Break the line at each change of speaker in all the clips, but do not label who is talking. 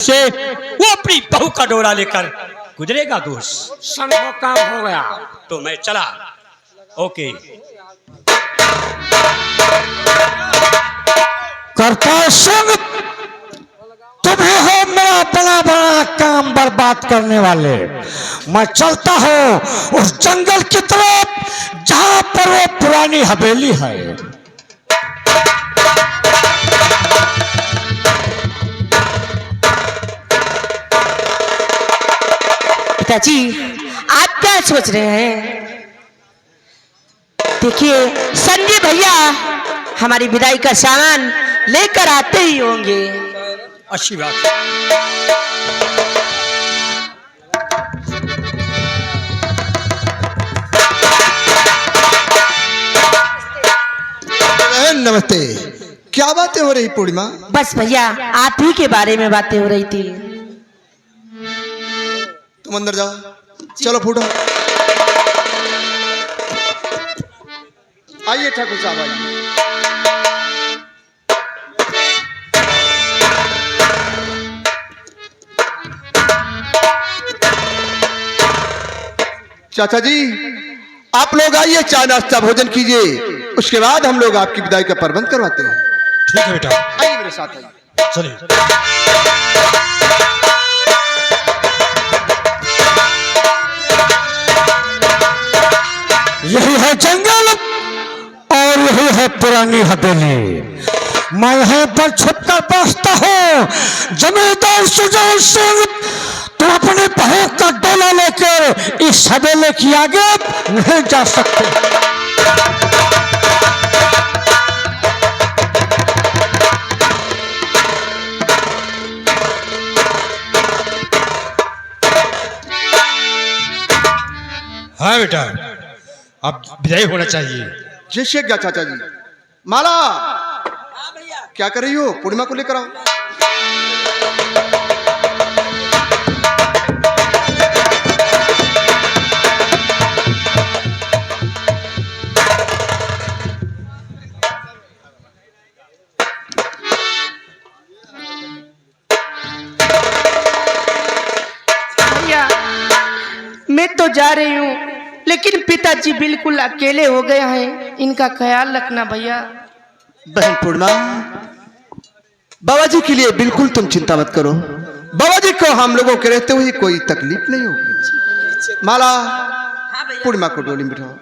से वो अपनी बहू का डोला लेकर गुजरेगा दोस्त।
सन वो काम हो गया
तो मैं चला। ओके।
करतार सिंह, तुम्हें हो मेरा बड़ा बड़ा काम बर्बाद करने वाले। मैं चलता हूँ उस जंगल की तरफ जहां पर वो पुरानी हवेली है।
पिताजी, आप क्या सोच रहे हैं? देखिए, संजय भैया हमारी विदाई का सामान लेकर आते ही होंगे।
अच्छी बात।
नमस्ते। क्या बातें हो रही पूर्णिमा?
बस भैया, आप ही के बारे में बातें हो रही थी।
तुम अंदर जाओ, चलो फूटो। आइए ठाकुर साहब, आइए। चाचा जी, आप लोग आइए, चाय नाश्ता भोजन कीजिए, उसके बाद हम लोग आपकी विदाई का प्रबंध करवाते हैं।
ठीक है बेटा,
आइए मेरे साथ, आइए।
चलिए।
यही है जंगल और यही है पुरानी हवेली। मैं यहाँ पर छुपकर बसता हूँ। जमींदार सुजल सिंह, तुम अपने बहू का डोला लेकर इस हवेली की आगे नहीं जा सकते।
हाँ बेटा, अब विदाई होना चाहिए।
जय श्री क्या चाचा जी। माला, क्या कर रही हो? पूर्णिमा को लेकर आओ।
भैया, मैं तो जा रही हूँ, लेकिन पिताजी बिल्कुल अकेले हो गए हैं। इनका ख्याल रखना भैया।
बहन पूर्णिमा, बाबा जी के लिए बिल्कुल तुम चिंता मत करो। बाबा जी को हम लोगों के रहते हुए कोई तकलीफ नहीं होगी। माला, पूर्णिमा को डोली में बिठाओ।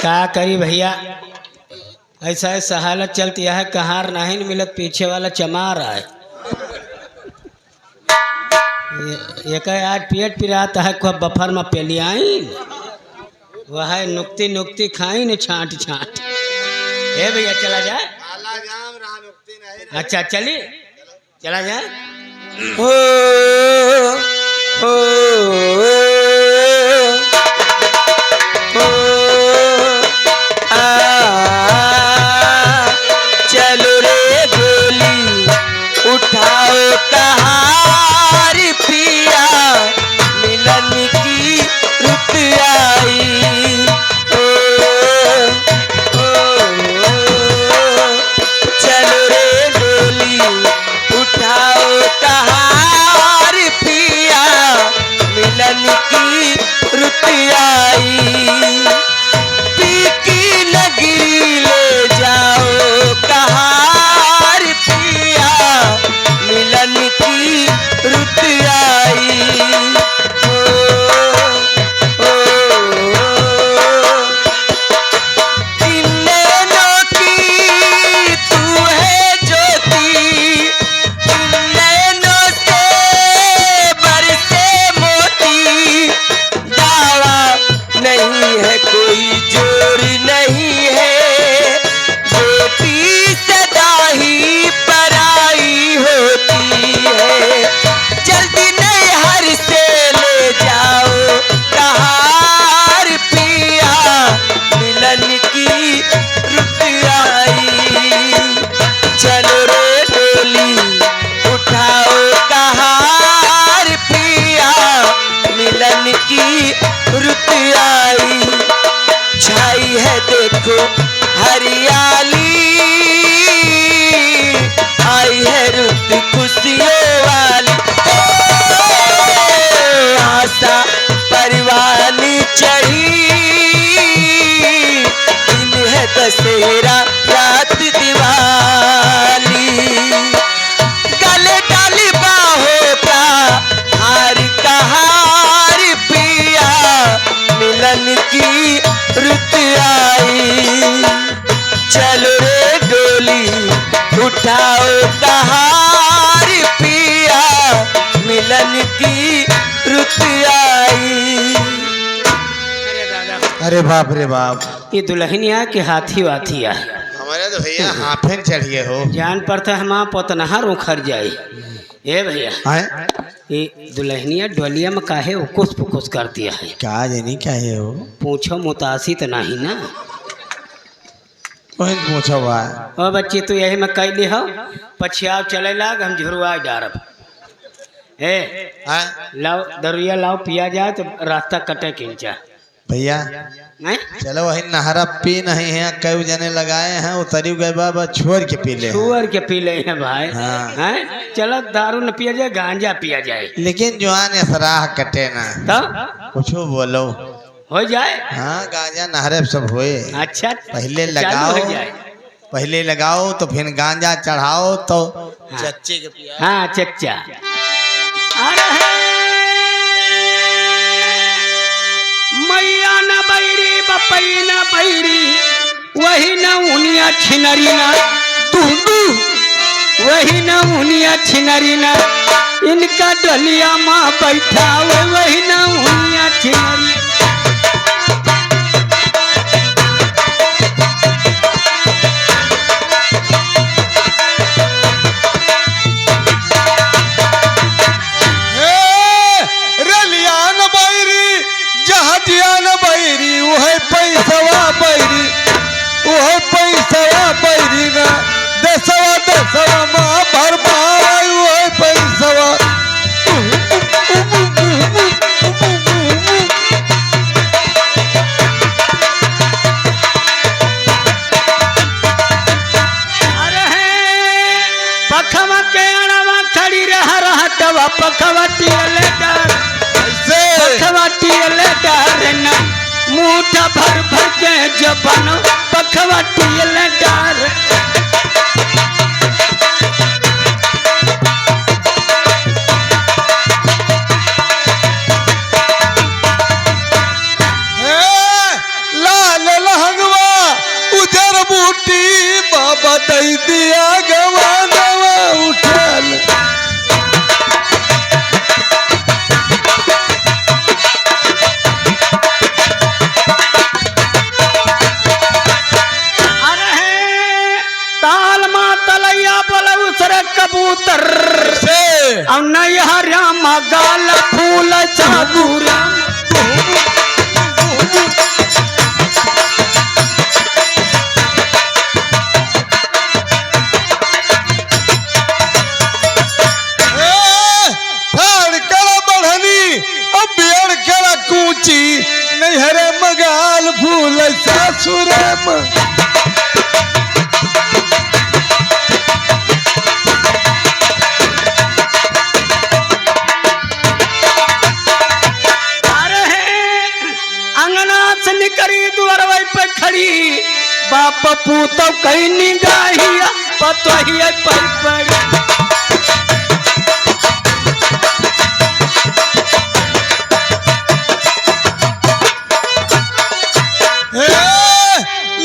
क्या करी भैया, ऐसा ऐसा हालत चलती है, कहार नहीं मिलत, पीछे वाला चमा रहा है। एक आज पेट पिराता है, खूब बफर में पेलियाई, वह नुक्ति नुक्ति खाई न छांट छांट। हे भैया चला जाए। अच्छा चलिए, चला जाए। ओ, ओ, ओ, चलो रे गोली उठाओ कहार पिया, मिलन की रुत आई। ओ, ओ, चलो रे गोली उठाओ कहार पिया, मिलन
देखो हरियाली, आई है रुत खुशियों वाली। आशा परवानी चढ़ी, दिन है दशहरा रात दिवाली। गले डाली बाहों का हार का हार पिया, मिलन की रुत आई। चलो रे डोली उठाओ कहार पिया, मिलन की रुत आई।
अरे बाप रे बाप,
ये दुल्हनिया के हाथी वाथी है।
हमारे तो भैया हाफिन चढ़िए हो।
जान पड़ता है माँ पोतनहार उखड़ जाए। ए भैया
हैं?
ये दुल्हनिया डोलिया में काहे उकुस पुकुस कर दिया है?
क्या जानी क्या है हो?
पूछो मुतासी तो नहीं ना।
वही पूछो बा।
ओ बच्ची तू यही में कह ली हो, पछियाव चले लाग हम झुरवा डारब। ए लाओ दरुया लाओ, पिया जाए तो रास्ता कटे किंचा
भैया।
नहीं
चलो वही नहरा पी नहीं है, कई जने लगाए हैं उतरी गए बाबा, छोड़ के पी ले।
छुअर के पी ले हैं भाई।
हाँ।
हैं चलो दारू न पिया जाए, गांजा पिया जाए,
लेकिन जुआन सराह कटे ना
तो
कुछ बोलो
हो जाए।
हाँ गांजा नहरे सब होए।
अच्छा
पहले
चालू
लगाओ,
हो जाए।
पहले लगाओ तो फिर गांजा चढ़ाओ तो चच्चे के पिया।
हाँ चच्चा। अरे मैया न बैरी बपई न बैरी, वही न उनिया छिनरी ना दूधू, वही न उनिया छिनरी ना, इनका डलिया माँ बैठा वही न उनिया छिनरी। मुठा भर भर के जबन पखवटियल डार।
लाल लहंगवा उजर बूटी, बाबा दई दिया गवा गवा उठल।
कबूतर और नैहरा मगाल फूल चादूरा। बढ़नी अब बेड़ करा कूची, नैहरा मगाल फूल सासुरम। बाप पूतो कहीं निगाहिया पतोहिया पर पड़ी।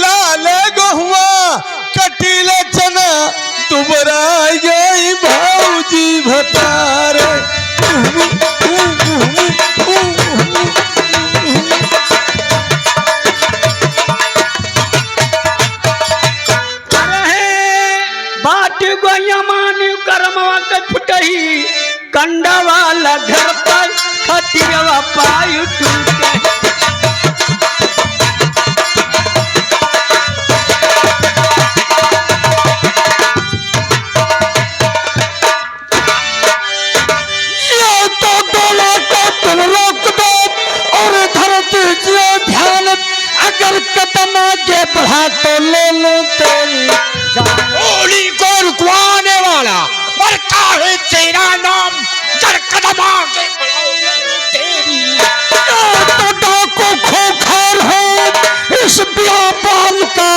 लाल गहुआ कटीले चना, तुबरा गई भौजी भतारे। कंडा वाला घर पर खटिया पायु टूटे। ये तो डोला को तुम रोक दो और धरती जो ध्यान
अगर कदम आगे बढ़ा तो ले लो तेरी जान।
गोली को रुकवाने वाला और काहे तेरा नाम, जर कदम आगे बढ़ाओगे तो तेरी।
तो डाकू खोखर है इस बियाबान का,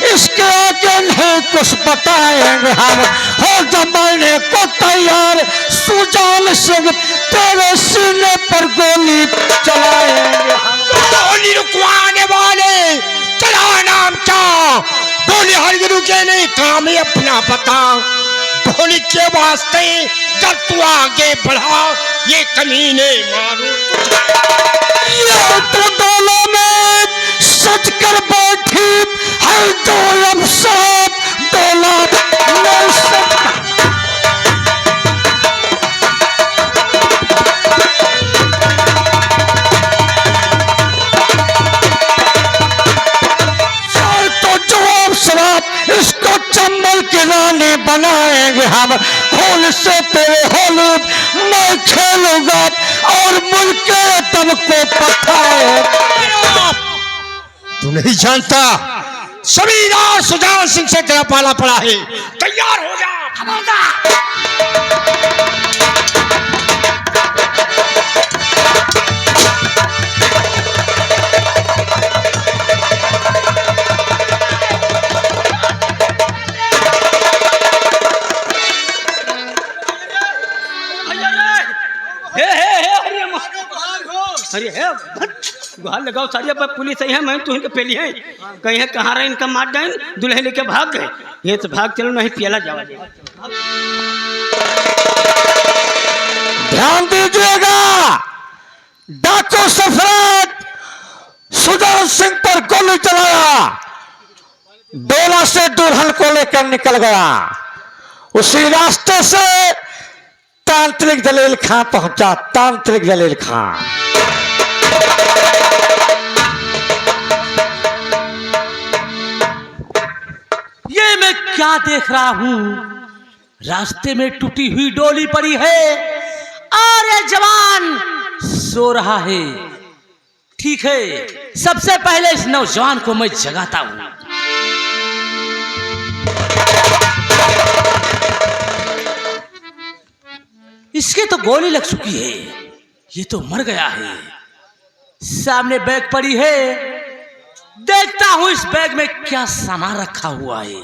इसके आगे नहीं कुछ बताएंगे हम। हो जमाने को तैयार सुजान सिंह, तेरे सीने पर गोली चलाएंगे हम।
गोली रुकवाने वाले, तेरा नाम क्या? गोली हर गुरु के नहीं, काम है अपना बता। गोली के वास्ते जब तू आगे बढ़ा, ये कमीने मारू
ये तो डोले में सच कर बैठी है, जो अब सब डोला नहीं सकता। तो जवाब शराब इसको चंबल की रानी बनाएंगे हम। खून से तेरे होलूद मैं खेलूंगा और मुल्क के तब को पकाए।
तू नहीं जानता, सबीदार सुजान सिंह से तेरा पाला पड़ा है। तैयार हो जा,
अरे है गुहार लगाओ सारी अब पुलिस आई है, मैं तू इनके पहली है कहीं है कहाँ रहे, इनका मार डाइन दुल्हे लेके भाग गए। ये तो भाग चलो नहीं पियाला जावा।
ध्यान दीजिएगा, डाकू सफराट सुजान सिंह पर गोली चलाया, डोला से दुल्हन को लेकर निकल गया। उसी रास्ते से तांत्रिक जलील खां पहुंचा। तांत्रिक जलील खां
ये मैं क्या देख रहा हूं? रास्ते में टूटी हुई डोली पड़ी है और ये जवान सो रहा है। ठीक है, सबसे पहले इस नौजवान को मैं जगाता हूं। इसके तो गोली लग चुकी है, ये तो मर गया है। सामने बैग पड़ी है, देखता हूं इस बैग में क्या सामान रखा हुआ है।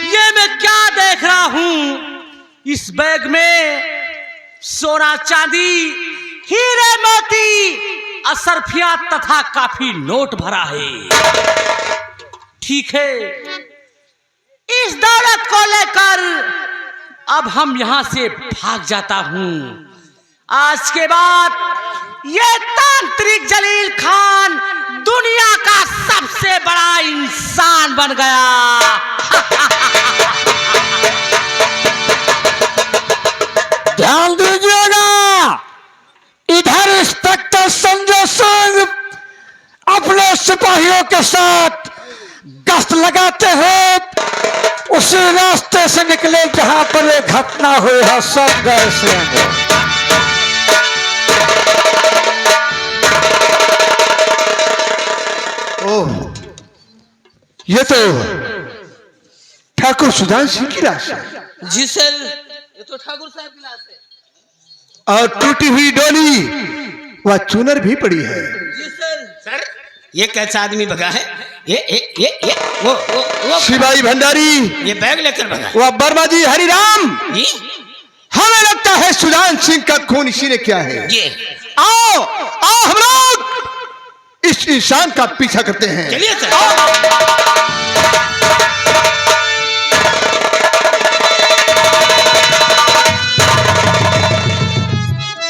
ये मैं क्या देख रहा हूं? इस बैग में सोना चांदी, हीरे मोती, असरफिया तथा काफी नोट भरा है। ठीक है, इस दौलत को लेकर अब हम यहां से भाग जाता हूं। आज के बाद ये तांत्रिक जलील खान दुनिया का सबसे बड़ा इंसान बन गया।
ध्यान दीजिएगा, इधर इंस्पेक्टर संजय सिंह अपने सिपाहियों के साथ गश्त लगाते हैं। उसी रास्ते से निकले जहां पर ये घटना हुई है। संजय सिंह
ओह, ये तो ठाकुर सुजान सिंह की लाश है।
जी सर, ये तो ठाकुर साहब की लाश है।
और टूटी हुई डोली, वह चूनर भी पड़ी है।
जी सर।
सर ये कैसा आदमी भगा है? ये वो
शिवाई भंडारी,
ये बैग लेकर भगा
वह वर्मा जी, हरिराम।
जी
हमें लगता है सुजान सिंह का खून इसी ने किया है।
जी
आओ आओ, हम लोग इस इंसान का पीछा करते हैं।
चलिए सर।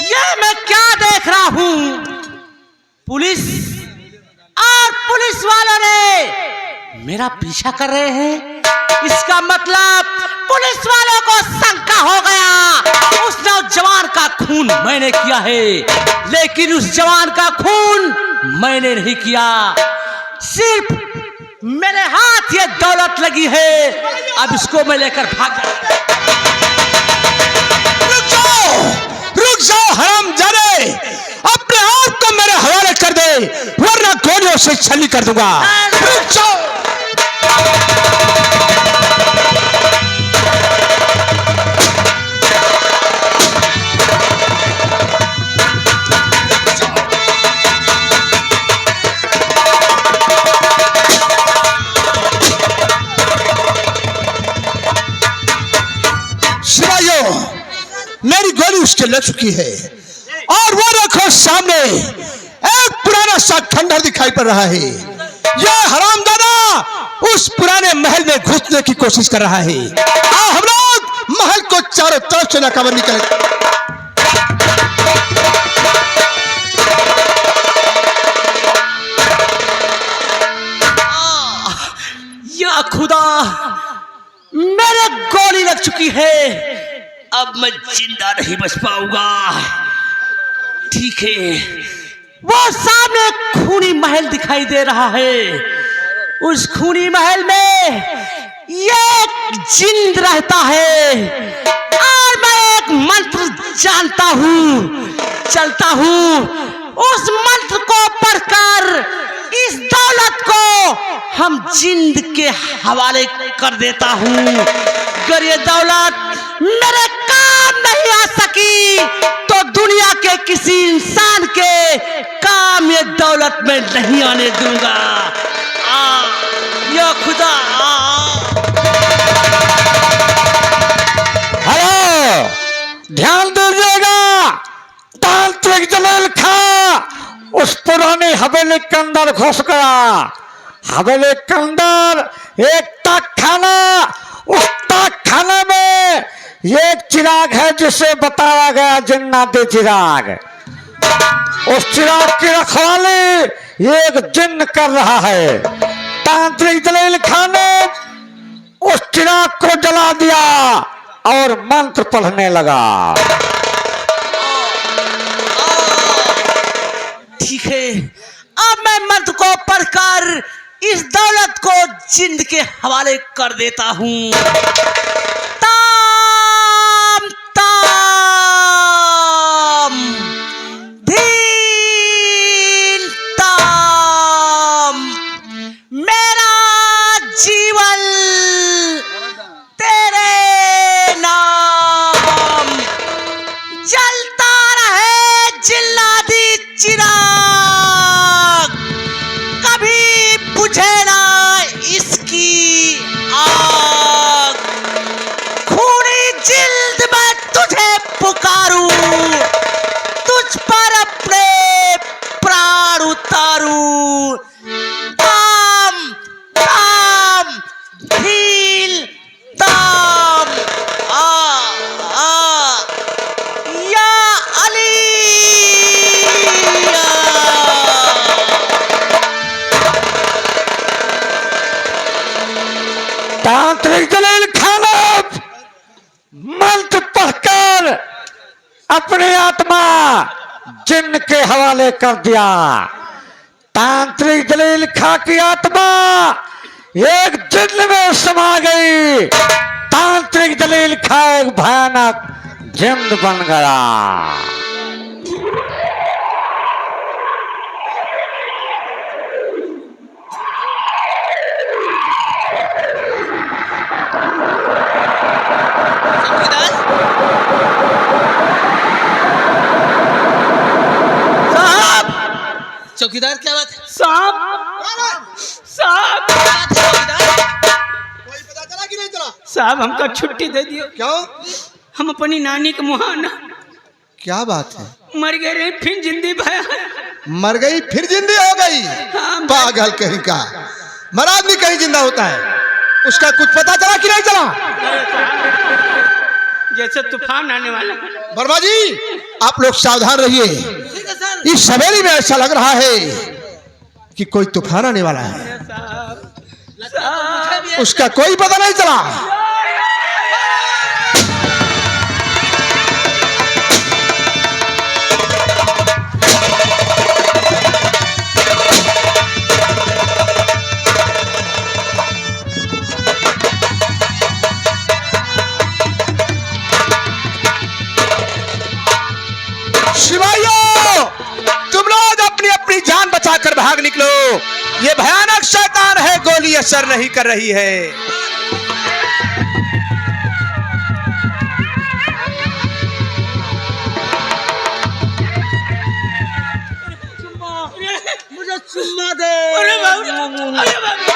ये मैं क्या देख रहा हूं? पुलिस और पुलिस वालों ने मेरा पीछा कर रहे हैं। इसका मतलब पुलिस वालों को शंका हो गया उस नौजवान का खून मैंने किया है, लेकिन उस जवान का खून मैंने नहीं किया। सिर्फ मेरे हाथ ये दौलत लगी है, अब इसको मैं लेकर भाग जाऊंगा।
रुक जाओ हरामजादे, अपने आप को मेरे हवाले कर दे, वरना गोलियों से छली कर दूंगा। रुक जाओ। मेरी गोली उसके लग चुकी है और वो देखो सामने एक पुराना सा खंडहर दिखाई पड़ रहा है। यह हरामजादा उस पुराने महल में घुसने की कोशिश कर रहा है। आओ हम लोग महल को चारों तरफ से नाकाबंदी करें।
या खुदा, मेरे गोली लग चुकी है, अब मैं जिंदा नहीं बच पाऊंगा। ठीक है, वो सामने खूनी महल दिखाई दे रहा है। उस खूनी महल में एक जिंद रहता है और मैं एक मंत्र जानता हूँ, चलता हूँ। उस मंत्र को पढ़कर इस दौलत को हम जिंद के हवाले कर देता हूँ। अगर ये दौलत मेरे काम नहीं आ सकी तो दुनिया के किसी इंसान के काम ये दौलत में नहीं आने दूंगा। या खुदा,
हेलो, ध्यान दीजिएगा। तांत्रिक जलील खां उस पुरानी हवेली के अंदर घुस गया। हवेली के अंदर एक तक खाना, उस तक खाने में एक चिराग है जिसे बताया गया जिन्नाती चिराग। उस चिराग की रखवाली एक जिन्न कर रहा है। तांत्रिक जलील खान ने उस चिराग को जला दिया और मंत्र पढ़ने लगा।
ठीक है, अब मैं मंत्र को पढ़कर इस दौलत को जिंद के हवाले कर देता हूँ। ताम ताम धीन ताम, मेरा जीवन तेरे नाम, जलता रहे जिल्लादी चिराग, कभी बुझे ना इसकी आग। खूनी जिल्द में तुझे पुकारूं, तुझ पर अपने प्राण उतारूं। ताम ताम भील ताम, या अली।
तांत्रिक जलील खान मंत्र पढ़कर अपनी आत्मा जिन्न के हवाले कर दिया। तांत्रिक जलील खां की आत्मा एक जिन्न में समा गई। तांत्रिक जलील खां एक भयानक जिन्न बन गया।
चौकीदार, क्या बात है?
साहब, साहब,
कोई पता चला कि नहीं चला?
साहब हमका छुट्टी दे दियो।
क्यों?
हम अपनी नानी के मुहाना
क्या बात है?
मर गए रहे, फिर जिंदी भया।
मर गई फिर जिंदी हो गई?
हाँ,
पागल कहीं का। मर आदमी कहीं जिंदा होता है, उसका कुछ पता चला कि नहीं चला?
जैसे तूफान आने वाला।
वर्मा जी, आप लोग सावधान रहिए। इस हवेली में ऐसा लग रहा है कि कोई तूफान आने वाला है। उसका कोई पता नहीं चला। जान बचाकर भाग निकलो। ये भयानक शैतान है, गोली असर नहीं कर रही है।
मुझे चुम्मा दे। अरे बाबू,